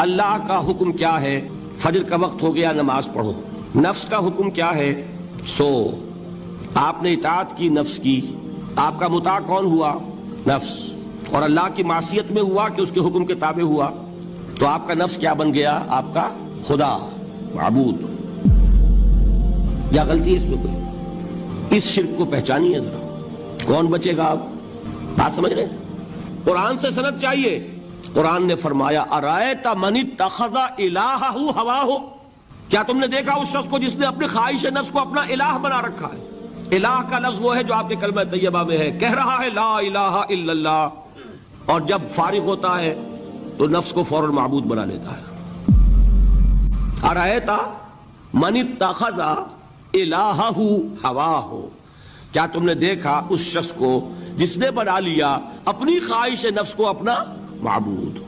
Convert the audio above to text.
اللہ کا حکم کیا ہے؟ فجر کا وقت ہو گیا نماز پڑھو. نفس کا حکم کیا ہے؟ سو. آپ نے اطاعت کی نفس کی. آپ کا مطاع کون ہوا؟ نفس. اور اللہ کی معصیت میں ہوا کہ اس کے حکم کے تابع ہوا. تو آپ کا نفس کیا بن گیا؟ آپ کا خدا، معبود. یا غلطی ہے اس میں کوئی؟ اس شرک کو پہچانیے ذرا. کون بچے گا؟ آپ بات سمجھ رہے ہیں؟ قرآن سے سند چاہیے. قرآن نے فرمایا ارأیت من اتخذ الہہ ہواہ، کیا تم نے دیکھا اس شخص کو جس نے اپنی خواہش نفس کو اپنا الہ بنا رکھا ہے؟ الہ کا لفظ وہ ہے جو آپ کے کلمہ طیبہ میں ہے. کہہ رہا ہے لا الہ الا اللہ، اور جب فارغ ہوتا ہے تو نفس کو فوراً معبود بنا لیتا ہے. ارأیت من اتخذ الہہ ہواہ، کیا تم نے دیکھا اس شخص کو جس نے بنا لیا اپنی خواہش نفس کو اپنا معبود؟